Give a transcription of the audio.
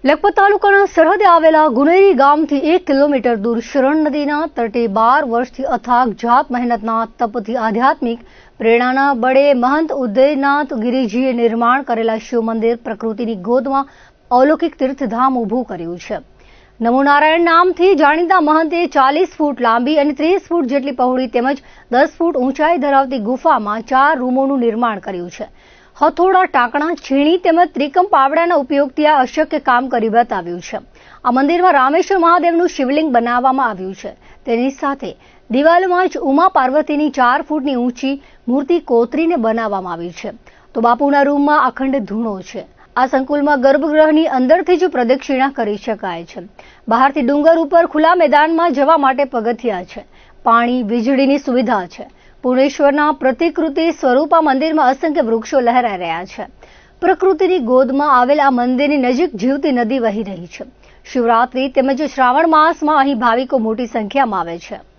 લખપત તાલુકાના સરહદે આવેલા ગુનેરી ગામથી 1 કિલોમીટર દૂર શરણ નદીના તટે 12 વર્ષથી અથાગ જાત મહેનતના તપથી આધ્યાત્મિક પ્રેરણાના બળે મહંત ઉદયનાથ ગિરિજીએ નિર્માણ કરેલા શિવ મંદિર પ્રકૃતિની ગોદમાં અલૌકિક તીર્થધામ ઊભું કર્યું છે. નમો નારાયણ નામથી જાણીતા મહંતે 40 ફૂટ લાંબી અને 30 ફૂટ જેટલી પહોળી તેમજ 10 ફૂટ ઊંચાઈ ધરાવતી ગુફામાં 4 રૂમોનું નિર્માણ કર્યું છે. હથોડા, ટાંકણા, છીણી તેમજ ત્રિકમ પાવડાના ઉપયોગથી આ અશક્ય કામ કરી બતાવ્યું છે. આ મંદિરમાં રામેશ્વર મહાદેવનું શિવલિંગ બનાવવામાં આવ્યું છે. તેની સાથે દિવાલમાં જ ઉમા પાર્વતીની 4 ફૂટની ઊંચી મૂર્તિ કોતરીને બનાવવામાં આવી છે. તો બાપુના રૂમમાં અખંડ ધૂણો છે. આ સંકુલમાં ગર્ભગૃહની અંદરથી જ પ્રદક્ષિણા કરી શકાય છે. બહારથી ડુંગર ઉપર ખુલ્લા મેદાનમાં જવા માટે પગથિયા છે. પાણી, વીજળીની સુવિધા છે. પૂર્ણેશ્વરના પ્રતિકૃતિ સ્વરૂપ આ મંદિરમાં અસંખ્ય વૃક્ષો લહેરાઈ રહ્યા છે. પ્રકૃતિની ગોદમાં આવેલ આ મંદિરની નજીક જીવતી નદી વહી રહી છે. શિવરાત્રી તેમજ શ્રાવણ માસમાં અહીં ભાવિકો મોટી સંખ્યામાં આવે છે.